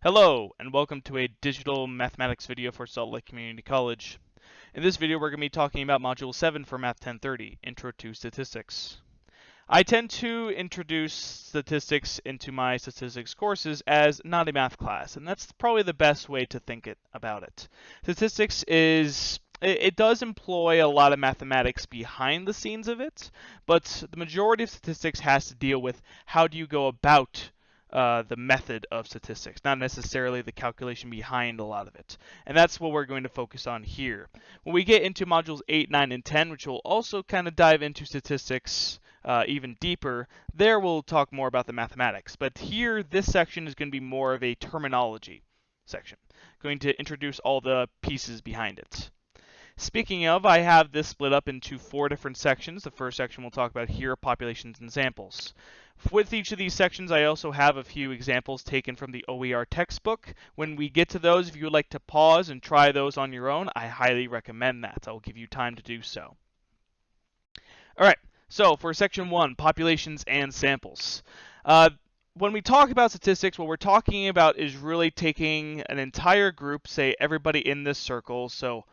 Hello, and welcome to a digital mathematics video for Salt Lake Community College. In this video, we're going to be talking about Module 7 for Math 1030, Intro to Statistics. I tend to introduce statistics into my statistics courses as not a math class, and that's probably the best way to think about it. Statistics it does employ a lot of mathematics behind the scenes of it, but the majority of statistics has to deal with how do you go about the method of statistics, not necessarily the calculation behind a lot of it. And that's what we're going to focus on here. When we get into modules 8, 9, and 10, which will also kind of dive into statistics even deeper, there we'll talk more about the mathematics. But here, this section is going to be more of a terminology section, going to introduce all the pieces behind it. Speaking of, I have this split up into 4 different sections. The first section we'll talk about here are populations and samples. With each of these sections, I also have a few examples taken from the OER textbook. When we get to those, if you would like to pause and try those on your own, I highly recommend that. I will give you time to do so. All right, so for section 1, populations and samples. When we talk about statistics, what we're talking about is really taking an entire group, say everybody in this circle, so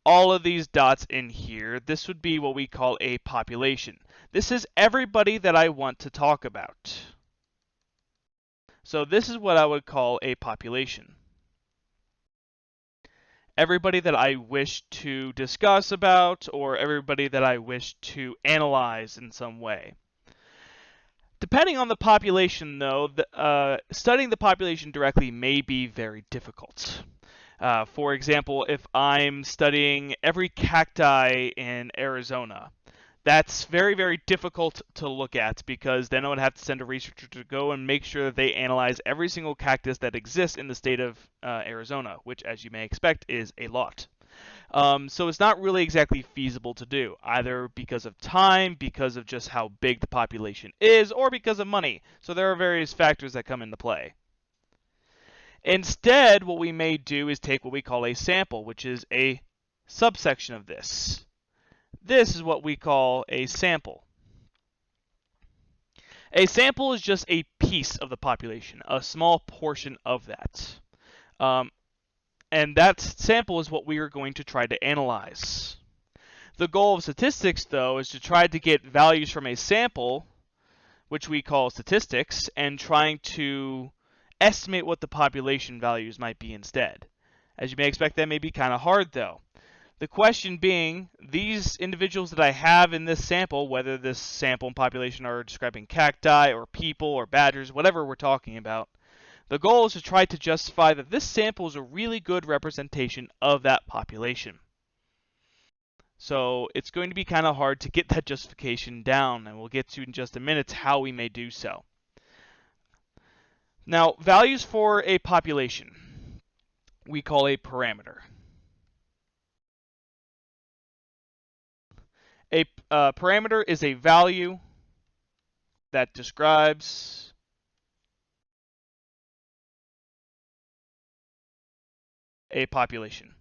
all of these dots in here, this would be what we call a population. This is everybody that I want to talk about. So this is what I would call a population. Everybody that I wish to discuss about, or everybody that I wish to analyze in some way. Depending on the population, though, studying the population directly may be very difficult. For example, if I'm studying every cacti in Arizona, that's very, very difficult to look at because then I would have to send a researcher to go and make sure that they analyze every single cactus that exists in the state of Arizona, which, as you may expect, is a lot. So it's not really exactly feasible to do, either because of time, because of just how big the population is, or because of money. So there are various factors that come into play. Instead, what we may do is take what we call a sample, which is a subsection of this. This is what we call a sample. A sample is just a piece of the population, a small portion of that. And that sample is what we are going to try to analyze. The goal of statistics, though, is to try to get values from a sample, which we call statistics, and trying to estimate what the population values might be instead. As you may expect, that may be kind of hard, though. The question being, these individuals that I have in this sample, whether this sample and population are describing cacti or people or badgers, whatever we're talking about, the goal is to try to justify that this sample is a really good representation of that population. So it's going to be kind of hard to get that justification down, and we'll get to in just a minute how we may do so. Now, values for a population we call a parameter. A parameter is a value that describes a population.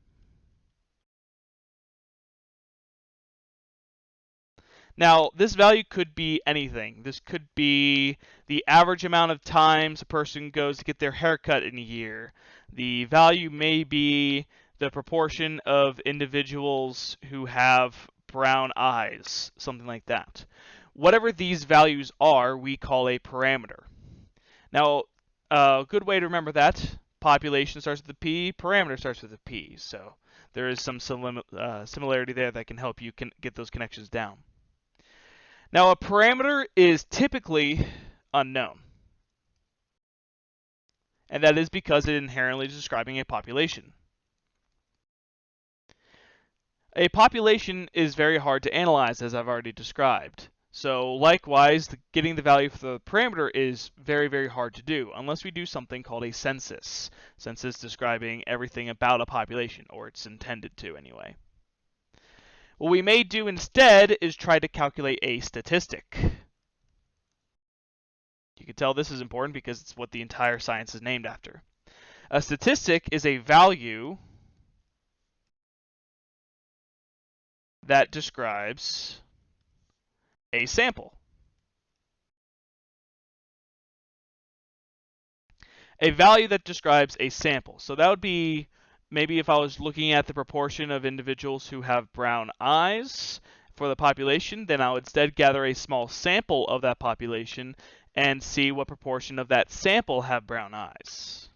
Now, this value could be anything. This could be the average amount of times a person goes to get their hair cut in a year. The value may be the proportion of individuals who have brown eyes, something like that. Whatever these values are, we call a parameter. Now, a good way to remember that, population starts with a P, parameter starts with a P. So there is some similarity there that can help you get those connections down. Now, a parameter is typically unknown. And that is because it inherently is describing a population. A population is very hard to analyze, as I've already described. So likewise, getting the value for the parameter is very, very hard to do, unless we do something called a census. Census describing everything about a population, or it's intended to anyway. What we may do instead is try to calculate a statistic. You can tell this is important because it's what the entire science is named after. A statistic is a value that describes a sample. a value that describes a sample. So that would be maybe if I was looking at the proportion of individuals who have brown eyes for the population, then I would instead gather a small sample of that population and see what proportion of that sample have brown eyes.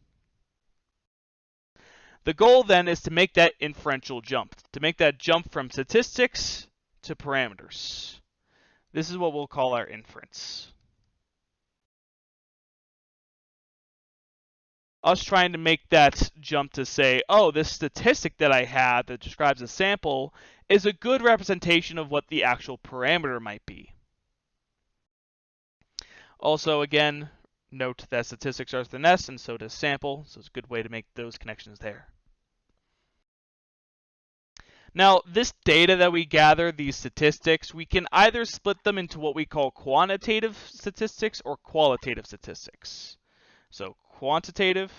The goal then is to make that inferential jump, to make that jump from statistics to parameters. This is what we'll call our inference. Us trying to make that jump to say, oh, this statistic that I have that describes a sample is a good representation of what the actual parameter might be. Also, again, note that statistics starts with an S and so does sample, so it's a good way to make those connections there. Now, this data that we gather, these statistics, we can either split them into what we call quantitative statistics or qualitative statistics. So quantitative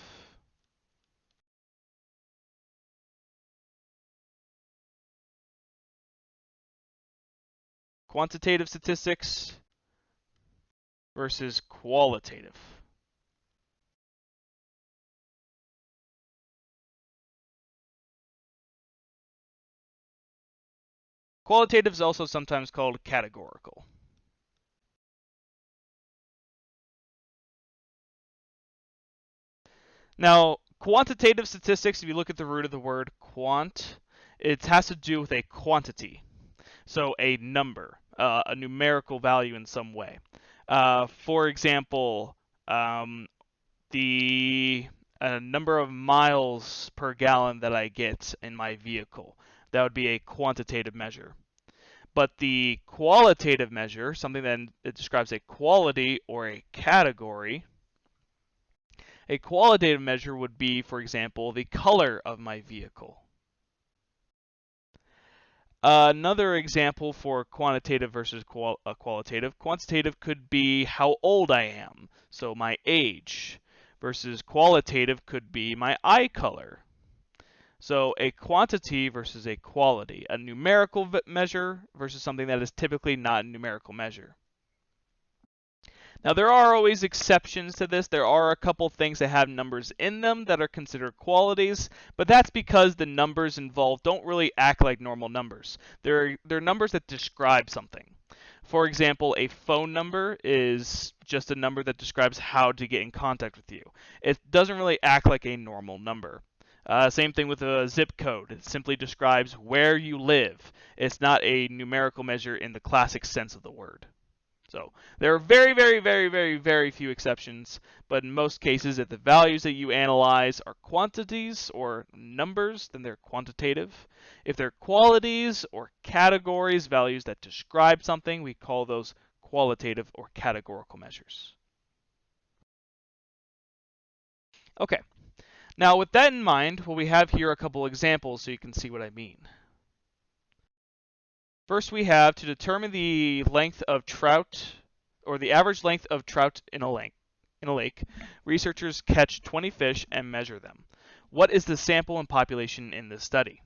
statistics versus qualitative. Qualitative is also sometimes called categorical. Now, quantitative statistics, if you look at the root of the word quant, it has to do with a quantity. So a number, a numerical value in some way. For example, the number of miles per gallon that I get in my vehicle. That would be a quantitative measure. But the qualitative measure, something that describes a quality or a category, a qualitative measure would be, for example, the color of my vehicle. Another example for quantitative versus qualitative. Quantitative could be how old I am, so my age, versus qualitative could be my eye color. So a quantity versus a quality, a numerical measure versus something that is typically not a numerical measure. Now, there are always exceptions to this. There are a couple things that have numbers in them that are considered qualities, but that's because the numbers involved don't really act like normal numbers. They're numbers that describe something. For example, a phone number is just a number that describes how to get in contact with you. It doesn't really act like a normal number. Same thing with a zip code. It simply describes where you live. It's not a numerical measure in the classic sense of the word. So there are very, very, very, very, very few exceptions, but in most cases, if the values that you analyze are quantities or numbers, then they're quantitative. If they're qualities or categories, values that describe something, we call those qualitative or categorical measures. Okay, now with that in mind, well, we have here a couple examples so you can see what I mean. First, we have to determine the length of trout, or the average length of trout in a lake. Researchers catch 20 fish and measure them. What is the sample and population in this study?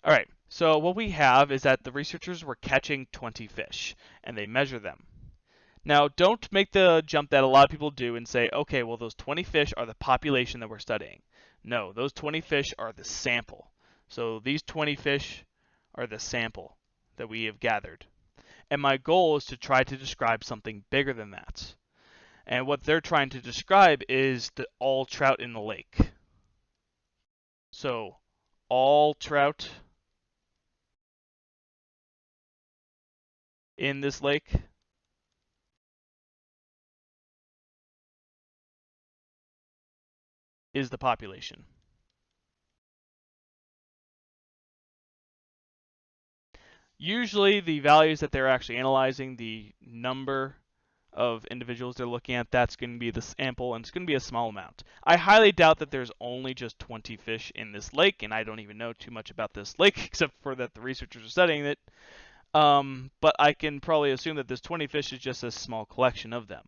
All right, so what we have is that the researchers were catching 20 fish, and they measure them. Now, don't make the jump that a lot of people do and say, okay, well, those 20 fish are the population that we're studying. No, those 20 fish are the sample. So these 20 fish are the sample that we have gathered. And my goal is to try to describe something bigger than that. And what they're trying to describe is all trout in the lake. So all trout in this lake is the population. Usually the values that they're actually analyzing, the number of individuals they're looking at, that's going to be the sample, and it's going to be a small amount. I highly doubt that there's only just 20 fish in this lake, and I don't even know too much about this lake except for that the researchers are studying it. But I can probably assume that this 20 fish is just a small collection of them.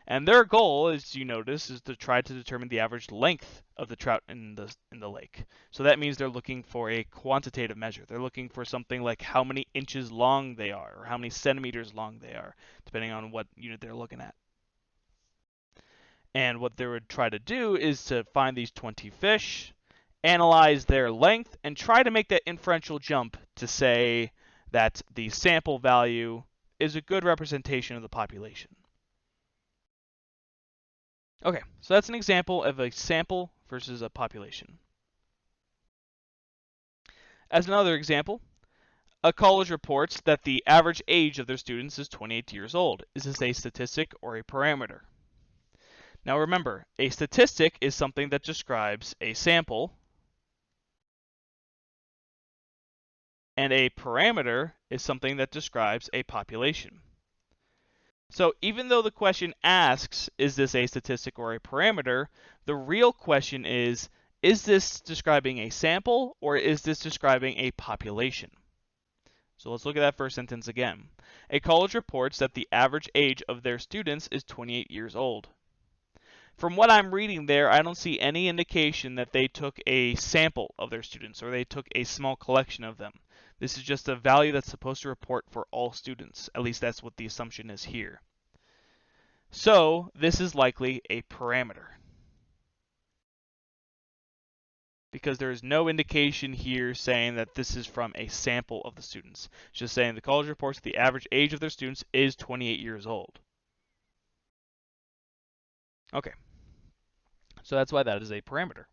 And their goal, as you notice, is to try to determine the average length of the trout in the lake. So that means they're looking for a quantitative measure. They're looking for something like how many inches long they are, or how many centimeters long they are, depending on what unit they're looking at. And what they would try to do is to find these 20 fish, analyze their length, and try to make that inferential jump to say that the sample value is a good representation of the population. Okay, so that's an example of a sample versus a population. As another example, a college reports that the average age of their students is 28 years old. Is this a statistic or a parameter? Now remember, a statistic is something that describes a sample, and a parameter is something that describes a population. So even though the question asks, is this a statistic or a parameter, the real question is this describing a sample or is this describing a population? So let's look at that first sentence again. A college reports that the average age of their students is 28 years old. From what I'm reading there, I don't see any indication that they took a sample of their students or they took a small collection of them. This is just a value that's supposed to report for all students. At least that's what the assumption is here. So this is likely a parameter, because there is no indication here saying that this is from a sample of the students. It's just saying the college reports that the average age of their students is 28 years old. Okay, so that's why that is a parameter.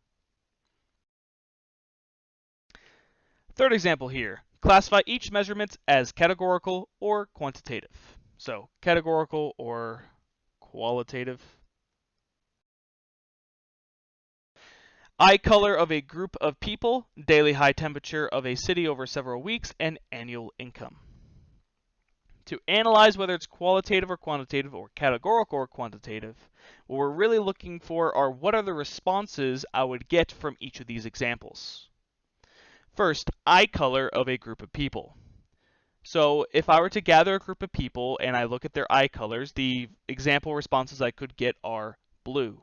Third example here, classify each measurement as categorical or quantitative. So categorical or qualitative. Eye color of a group of people, daily high temperature of a city over several weeks, and annual income. To analyze whether it's qualitative or quantitative or categorical or quantitative, what we're really looking for are what are the responses I would get from each of these examples. First, eye color of a group of people. So if I were to gather a group of people and I look at their eye colors, the example responses I could get are blue,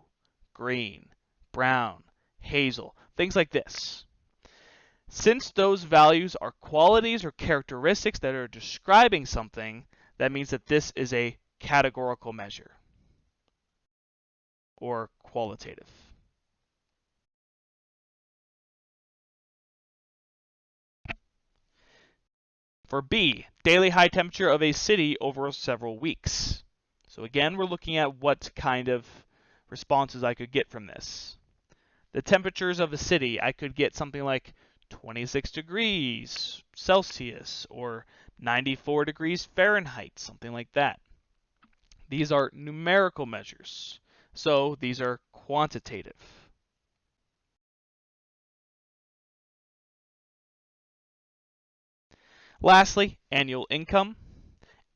green, brown, hazel, things like this. Since those values are qualities or characteristics that are describing something, that means that this is a categorical measure or qualitative. For B, daily high temperature of a city over several weeks. So again, we're looking at what kind of responses I could get from this. The temperatures of a city, I could get something like 26 degrees Celsius or 94 degrees Fahrenheit, something like that. These are numerical measures, so these are quantitative. Lastly, annual income.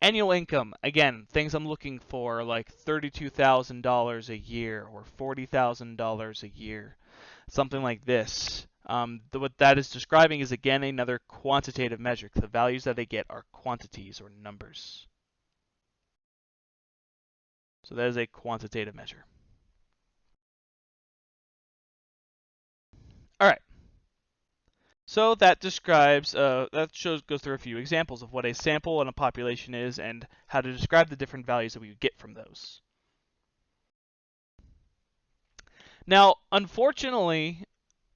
Annual income, again, things I'm looking for like $32,000 a year or $40,000 a year, something like this. What that is describing is, again, another quantitative measure. The values that they get are quantities or numbers. So that is a quantitative measure. All right. So that describes, goes through a few examples of what a sample and a population is and how to describe the different values that we get from those. Now, unfortunately,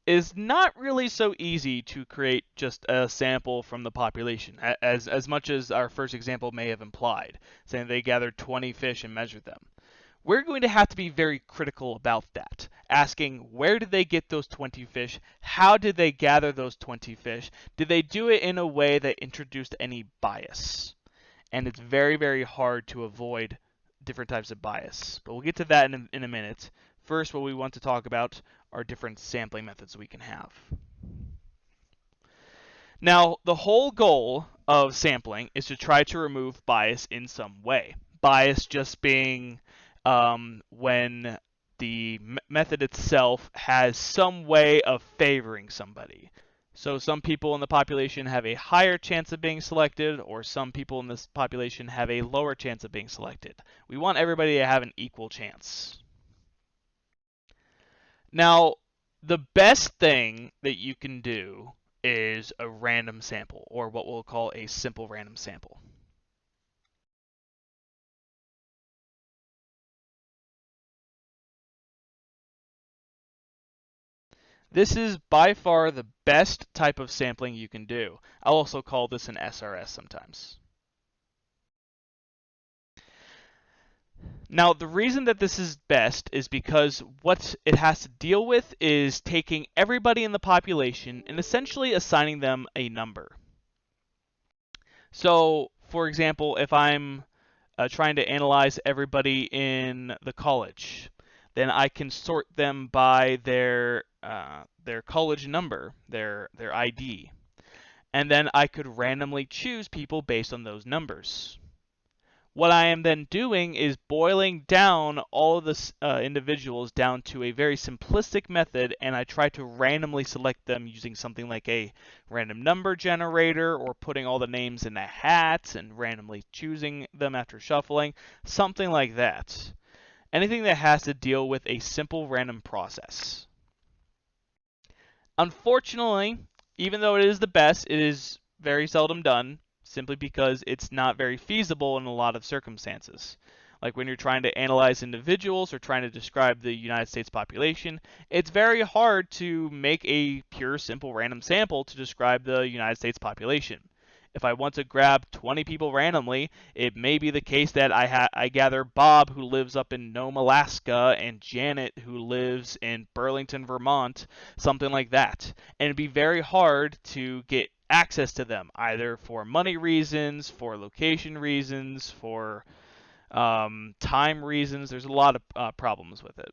it's not really so easy to create just a sample from the population, as much as our first example may have implied, saying they gathered 20 fish and measured them. We're going to have to be very critical about that, asking where did they get those 20 fish? How did they gather those 20 fish? Did they do it in a way that introduced any bias? And it's very, very hard to avoid different types of bias. But we'll get to that in a minute. First, what we want to talk about are different sampling methods we can have. Now, the whole goal of sampling is to try to remove bias in some way. Bias just being when the method itself has some way of favoring somebody. So some people in the population have a higher chance of being selected, or some people in this population have a lower chance of being selected. We want everybody to have an equal chance. Now, the best thing that you can do is a random sample, or what we'll call a simple random sample. This is by far the best type of sampling you can do. I'll also call this an SRS sometimes. Now, the reason that this is best is because what it has to deal with is taking everybody in the population and essentially assigning them a number. So, for example, if I'm trying to analyze everybody in the college, then I can sort them by their college number, their ID, and then I could randomly choose people based on those numbers. What I am then doing is boiling down all of the individuals down to a very simplistic method, and I try to randomly select them using something like a random number generator, or putting all the names in a hat and randomly choosing them after shuffling, something like that. Anything that has to deal with a simple random process. Unfortunately, even though it is the best, it is very seldom done, simply because it's not very feasible in a lot of circumstances. Like when you're trying to analyze individuals or trying to describe the United States population, it's very hard to make a pure, simple, random sample to describe the United States population. If I want to grab 20 people randomly, it may be the case that I gather Bob, who lives up in Nome, Alaska, and Janet, who lives in Burlington, Vermont, something like that. And it'd be very hard to get access to them, either for money reasons, for location reasons, for time reasons. There's a lot of problems with it.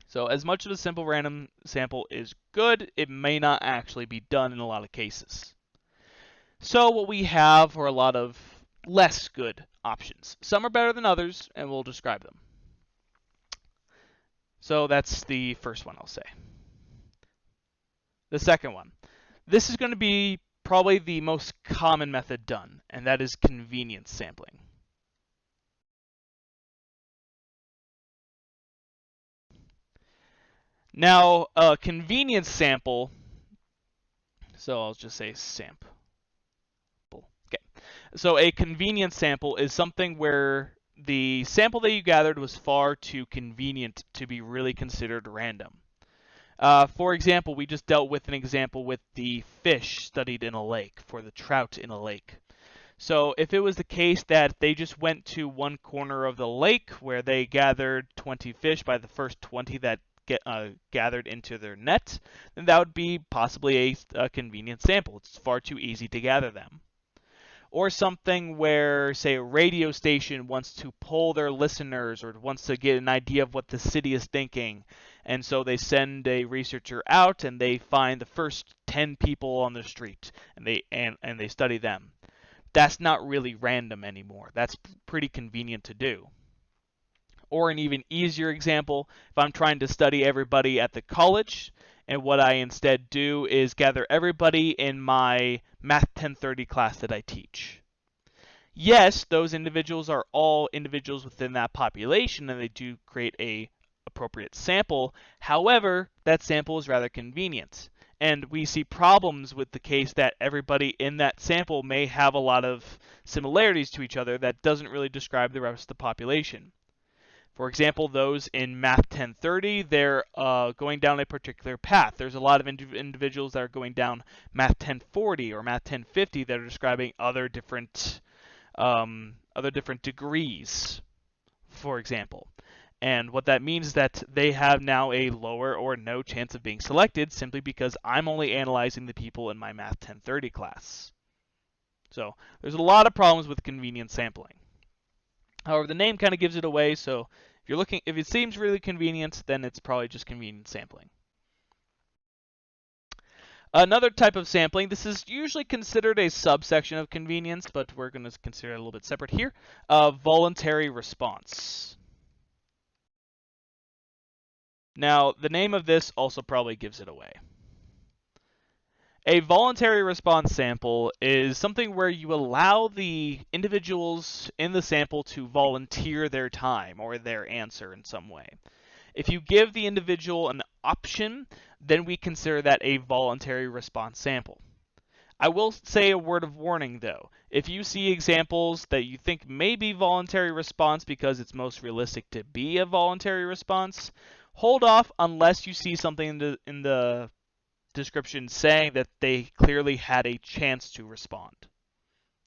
So as much of a simple random sample is good, it may not actually be done in a lot of cases. So what we have are a lot of less good options. Some are better than others, and we'll describe them. So that's the first one I'll say. The second one. This is going to be probably the most common method done, and that is convenience sampling. Now, a convenience sample, so I'll just say sample. Okay. So a convenience sample is something where the sample that you gathered was far too convenient to be really considered random. For example, we just dealt with an example with the fish studied in a lake, for the trout in a lake. So if it was the case that they just went to one corner of the lake where they gathered 20 fish by the first 20 that gathered into their net, then that would be possibly a convenient sample. It's far too easy to gather them. Or something where, say, a radio station wants to poll their listeners or wants to get an idea of what the city is thinking. And so they send a researcher out and they find the first 10 people on the street and they study them. That's not really random anymore. That's pretty convenient to do. Or an even easier example, if I'm trying to study everybody at the college, and what I instead do is gather everybody in my Math 1030 class that I teach. Yes, those individuals are all individuals within that population, and they do create a appropriate sample. However, that sample is rather convenient. And we see problems with the case that everybody in that sample may have a lot of similarities to each other that doesn't really describe the rest of the population. For example, those in Math 1030, they're going down a particular path. There's a lot of individuals that are going down Math 1040 or Math 1050 that are describing other different degrees, for example. And what that means is that they have now a lower or no chance of being selected simply because I'm only analyzing the people in my Math 1030 class. So there's a lot of problems with convenience sampling. However, the name kind of gives it away, so if it seems really convenient, then it's probably just convenient sampling. Another type of sampling, this is usually considered a subsection of convenience, but we're going to consider it a little bit separate here. Voluntary response. Now, the name of this also probably gives it away. A voluntary response sample is something where you allow the individuals in the sample to volunteer their time or their answer in some way. If you give the individual an option, then we consider that a voluntary response sample. I will say a word of warning though. If you see examples that you think may be voluntary response because it's most realistic to be a voluntary response, hold off unless you see something in the description saying that they clearly had a chance to respond.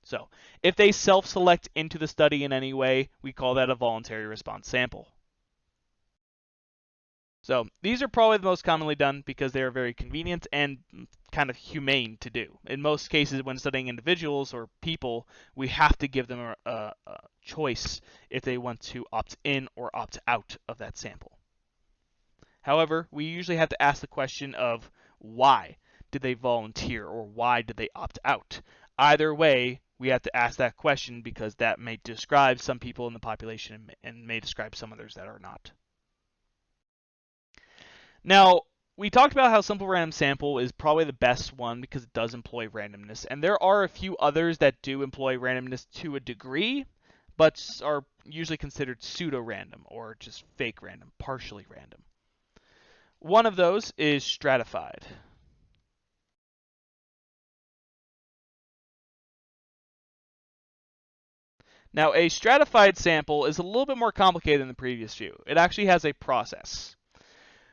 So if they self-select into the study in any way, we call that a voluntary response sample. So these are probably the most commonly done because they are very convenient and kind of humane to do. In most cases, when studying individuals or people, we have to give them a choice if they want to opt in or opt out of that sample. However, we usually have to ask the question of why did they volunteer or why did they opt out? Either way, we have to ask that question because that may describe some people in the population and may describe some others that are not. Now, we talked about how simple random sample is probably the best one because it does employ randomness, and there are a few others that do employ randomness to a degree, but are usually considered pseudo-random or just fake random, partially random. One of those is stratified. Now, a stratified sample is a little bit more complicated than the previous few. It actually has a process.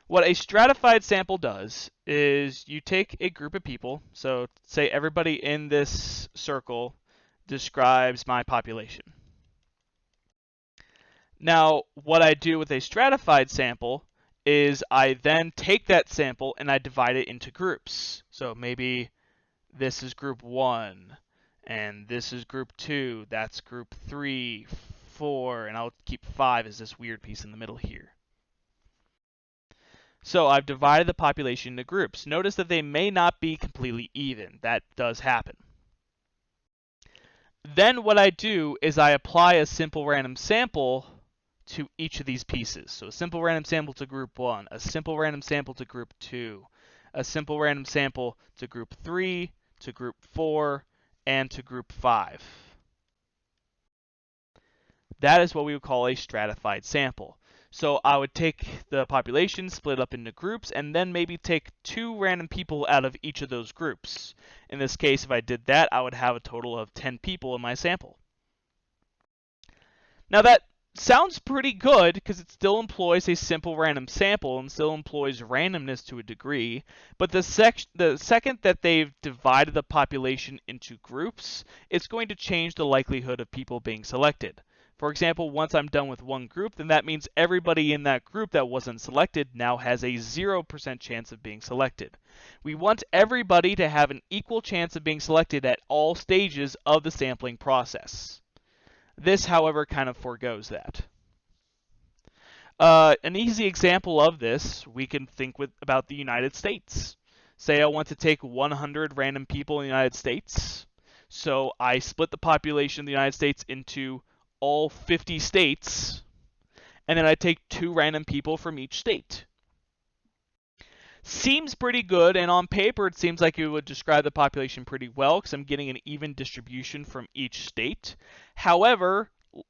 What a stratified sample does is you take a group of people, so say everybody in this circle describes my population. Now, what I do with a stratified sample is I then take that sample and I divide it into groups. So maybe this is group 1, and this is group 2, that's group 3, 4, and I'll keep 5 as this weird piece in the middle here. So I've divided the population into groups. Notice that they may not be completely even. That does happen. Then what I do is I apply a simple random sample to each of these pieces. So a simple random sample to group 1, a simple random sample to group 2, a simple random sample to group 3, to group 4, and to group 5. That is what we would call a stratified sample. So I would take the population, split up into groups, and then maybe take 2 random people out of each of those groups. In this case, if I did that, I would have a total of 10 people in my sample. Now that sounds pretty good because it still employs a simple random sample and still employs randomness to a degree, but the second that they've divided the population into groups, it's going to change the likelihood of people being selected. For example, once I'm done with one group, then that means everybody in that group that wasn't selected now has a 0% chance of being selected. We want everybody to have an equal chance of being selected at all stages of the sampling process. This, however, kind of forgoes that. An easy example of this, we can think about the United States. Say I want to take 100 random people in the United States. So I split the population of the United States into all 50 states, and then I take 2 random people from each state. Seems pretty good, and on paper it seems like it would describe the population pretty well because I'm getting an even distribution from each state. However,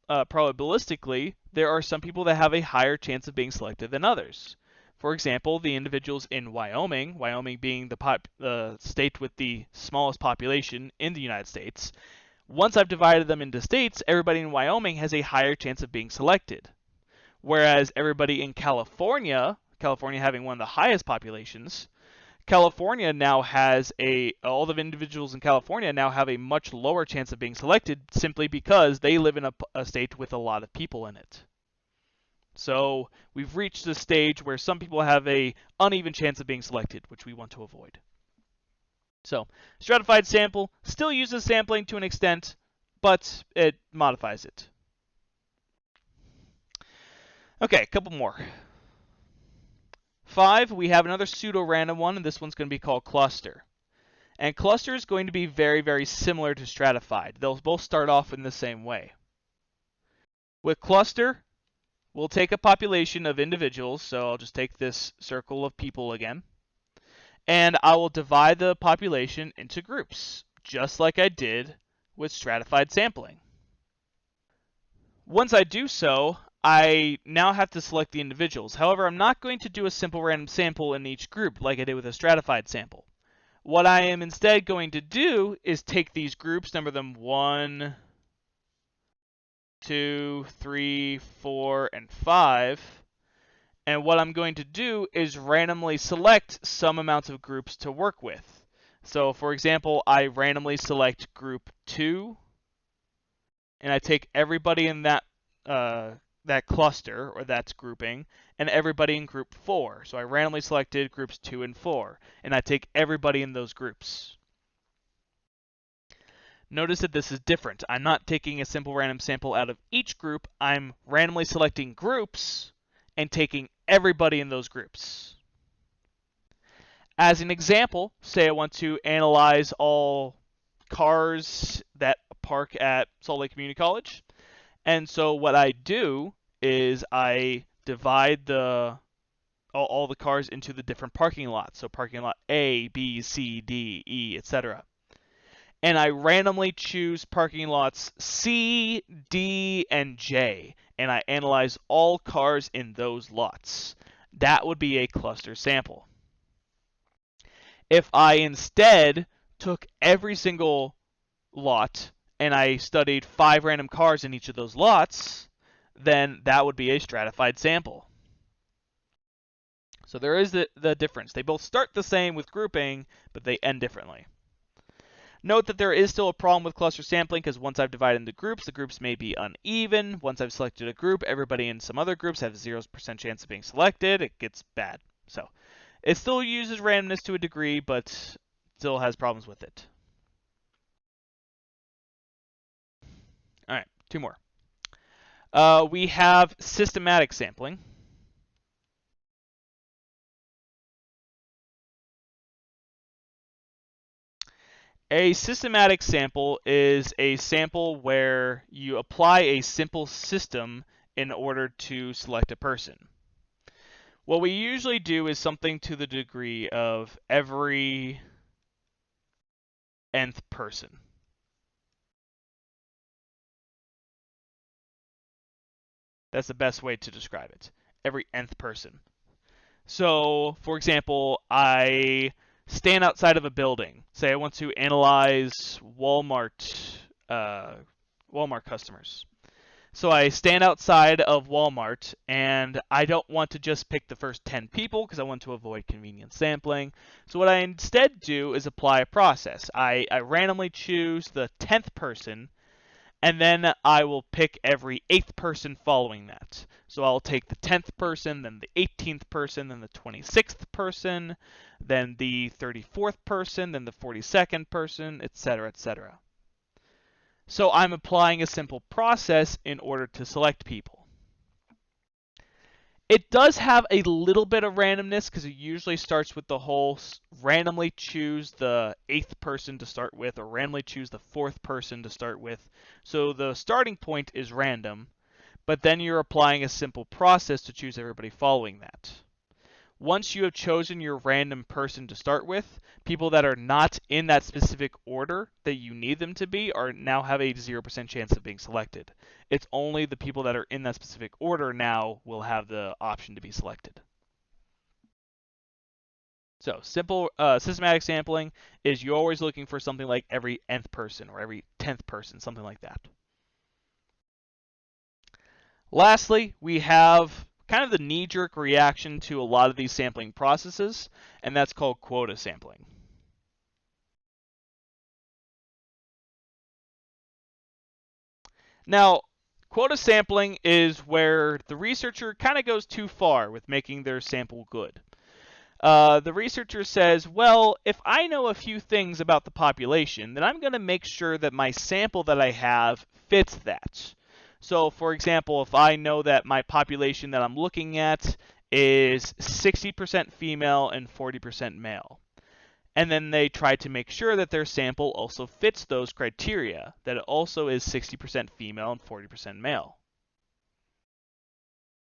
probabilistically, there are some people that have a higher chance of being selected than others. For example, the individuals in Wyoming, Wyoming being the state with the smallest population in the United States, once I've divided them into states, everybody in Wyoming has a higher chance of being selected. Whereas everybody in California, California having one of the highest populations, California now has all the individuals in California now have a much lower chance of being selected simply because they live in a state with a lot of people in it. So we've reached the stage where some people have an uneven chance of being selected, which we want to avoid. So, stratified sample still uses sampling to an extent, but it modifies it. Okay, a couple more. 5, we have another pseudo-random one, and this one's going to be called cluster. And cluster is going to be very, very similar to stratified. They'll both start off in the same way. With cluster, we'll take a population of individuals, so I'll just take this circle of people again, and I will divide the population into groups, just like I did with stratified sampling. Once I do so, I now have to select the individuals. However, I'm not going to do a simple random sample in each group like I did with a stratified sample. What I am instead going to do is take these groups, number them 1, 2, 3, 4, and 5, And what I'm going to do is randomly select some amounts of groups to work with. So for example, I randomly select group 2, and I take everybody in that cluster, or that's grouping, and everybody in group 4. So I randomly selected groups 2 and 4, and I take everybody in those groups. Notice that this is different. I'm not taking a simple random sample out of each group. I'm randomly selecting groups and taking everybody in those groups. As an example, say I want to analyze all cars that park at Salt Lake Community College. And so what I do is I divide all the cars into the different parking lots. So parking lot A, B, C, D, E, etc. And I randomly choose parking lots C, D, and J, and I analyze all cars in those lots. That would be a cluster sample. If I instead took every single lot and I studied 5 random cars in each of those lots, then that would be a stratified sample. So there is the difference. They both start the same with grouping, but they end differently. Note that there is still a problem with cluster sampling because once I've divided into groups, the groups may be uneven. Once I've selected a group, everybody in some other groups have 0% chance of being selected. It gets bad. So it still uses randomness to a degree, but still has problems with it. All right, 2 more. We have systematic sampling. A systematic sample is a sample where you apply a simple system in order to select a person. What we usually do is something to the degree of every nth person. That's the best way to describe it. Every nth person. So, for example, I stand outside of a building. Say I want to analyze Walmart customers. So I stand outside of Walmart, and I don't want to just pick the first 10 people because I want to avoid convenience sampling. So what I instead do is apply a process. I randomly choose the 10th person, and then I will pick every 8th person following that. So I'll take the 10th person, then the 18th person, then the 26th person, then the 34th person, then the 42nd person, etc., etc. So I'm applying a simple process in order to select people. It does have a little bit of randomness because it usually starts with the whole randomly choose the 8th person to start with, or randomly choose the 4th person to start with. So the starting point is random, but then you're applying a simple process to choose everybody following that. Once you have chosen your random person to start with, people that are not in that specific order that you need them to be now have a 0% chance of being selected. It's only the people that are in that specific order now will have the option to be selected. So simple systematic sampling is you're always looking for something like every nth person or every 10th person, something like that. Lastly, we have kind of the knee-jerk reaction to a lot of these sampling processes, and that's called quota sampling. Now, quota sampling is where the researcher kind of goes too far with making their sample good. The researcher says, well, if I know a few things about the population, then I'm going to make sure that my sample that I have fits that. So, for example, if I know that my population that I'm looking at is 60% female and 40% male, and then they try to make sure that their sample also fits those criteria, that it also is 60% female and 40% male.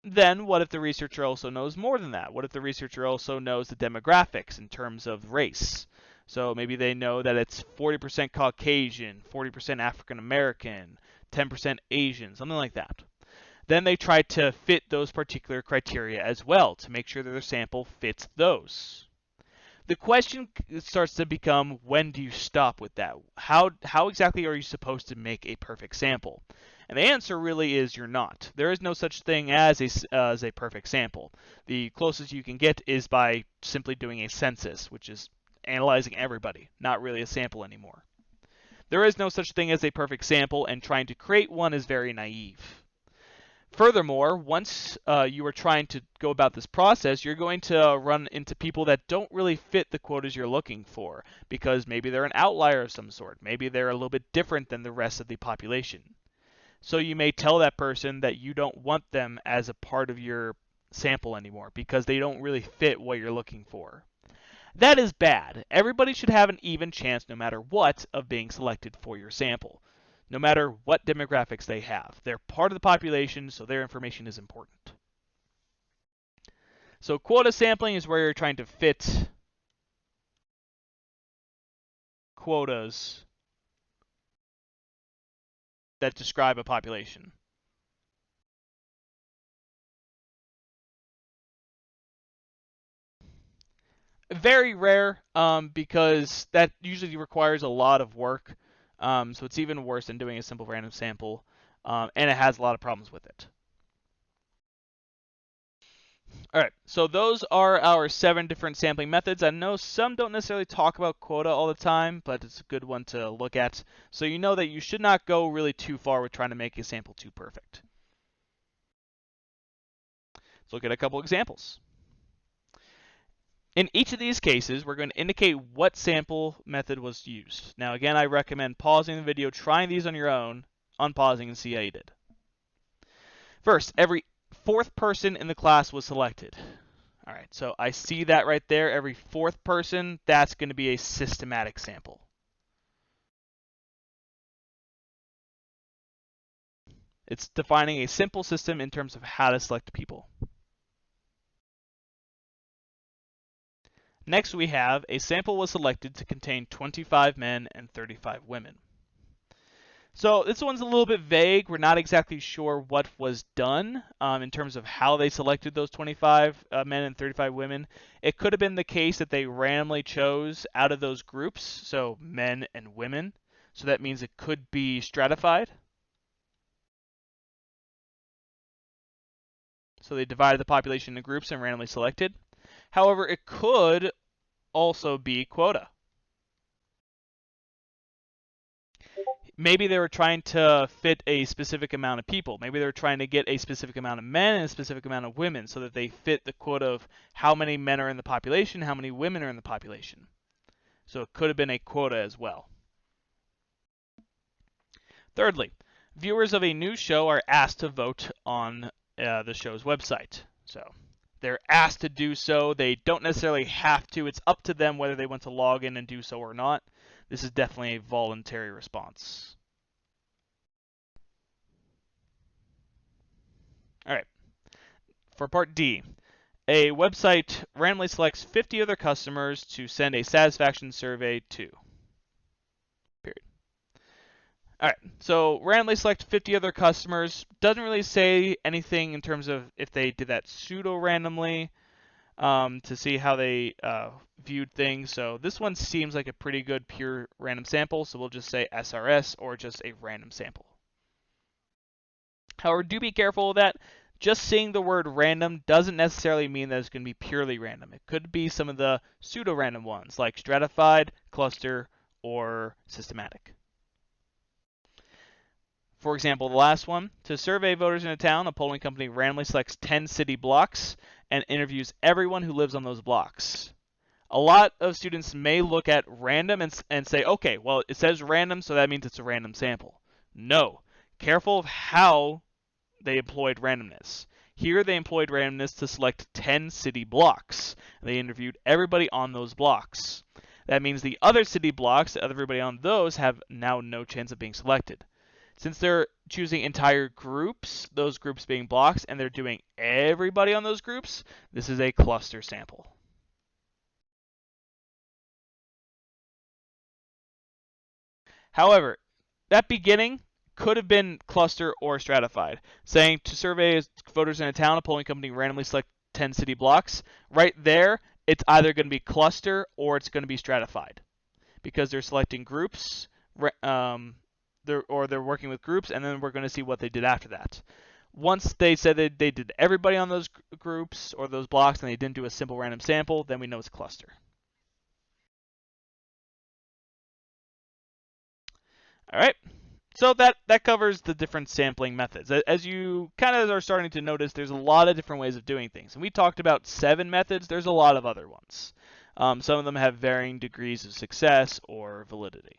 Then what if the researcher also knows more than that? What if the researcher also knows the demographics in terms of race? So maybe they know that it's 40% Caucasian, 40% African American, 10% Asian, something like that. Then they try to fit those particular criteria as well to make sure that their sample fits those. The question starts to become, when do you stop with that? How exactly are you supposed to make a perfect sample? And the answer really is you're not. There is no such thing as a perfect sample. The closest you can get is by simply doing a census, which is analyzing everybody, not really a sample anymore. There is no such thing as a perfect sample, and trying to create one is very naive. Furthermore, once you are trying to go about this process, you're going to run into people that don't really fit the quotas you're looking for, because maybe they're an outlier of some sort. Maybe they're a little bit different than the rest of the population. So you may tell that person that you don't want them as a part of your sample anymore, because they don't really fit what you're looking for. That is bad. Everybody should have an even chance, no matter what, of being selected for your sample, no matter what demographics they have. They're part of the population, so their information is important. So quota sampling is where you're trying to fit quotas that describe a population. Very rare, because that usually requires a lot of work. So it's even worse than doing a simple random sample, and it has a lot of problems with it. All right, so those are our 7 different sampling methods. I know some don't necessarily talk about quota all the time, but it's a good one to look at. So you know that you should not go really too far with trying to make a sample too perfect. Let's look at a couple examples. In each of these cases, we're going to indicate what sample method was used. Now, again, I recommend pausing the video, trying these on your own, unpausing, and see how you did. First, every 4th person in the class was selected. All right, so I see that right there. Every 4th person, that's going to be a systematic sample. It's defining a simple system in terms of how to select people. Next, we have a sample was selected to contain 25 men and 35 women. So this one's a little bit vague. We're not exactly sure what was done in terms of how they selected those 25 men and 35 women. It could have been the case that they randomly chose out of those groups, so men and women. So that means it could be stratified. So they divided the population into groups and randomly selected. However, it could also be quota. Maybe they were trying to fit a specific amount of people. Maybe they were trying to get a specific amount of men and a specific amount of women so that they fit the quota of how many men are in the population, how many women are in the population. So it could have been a quota as well. Thirdly, viewers of a news show are asked to vote on the show's website. So they're asked to do so. They don't necessarily have to. It's up to them whether they want to log in and do so or not. This is definitely a voluntary response. All right. For part D, a website randomly selects 50 other customers to send a satisfaction survey to. Period. All right, so randomly select 50 other customers. Doesn't really say anything in terms of if they did that pseudo-randomly to see how they viewed things. So this one seems like a pretty good pure random sample, so we'll just say SRS or just a random sample. However, do be careful of that. Just seeing the word random doesn't necessarily mean that it's going to be purely random. It could be some of the pseudo-random ones, like stratified, cluster, or systematic. For example, the last one, to survey voters in a town, a polling company randomly selects 10 city blocks and interviews everyone who lives on those blocks. A lot of students may look at random and say, okay, well, it says random, so that means it's a random sample. No. Careful of how they employed randomness. Here they employed randomness to select 10 city blocks. They interviewed everybody on those blocks. That means the other city blocks, everybody on those, have now no chance of being selected. Since they're choosing entire groups, those groups being blocks, and they're doing everybody on those groups, this is a cluster sample. However, that beginning could have been cluster or stratified. Saying to survey voters in a town, a polling company randomly select 10 city blocks. Right there, it's either going to be cluster or it's going to be stratified because they're selecting groups they're working with groups, and then we're going to see what they did after that. Once they said that they did everybody on those groups or those blocks and they didn't do a simple random sample, then we know it's a cluster. All right. So that covers the different sampling methods. As you kind of are starting to notice, there's a lot of different ways of doing things. And we talked about 7 methods. There's a lot of other ones. Some of them have varying degrees of success or validity.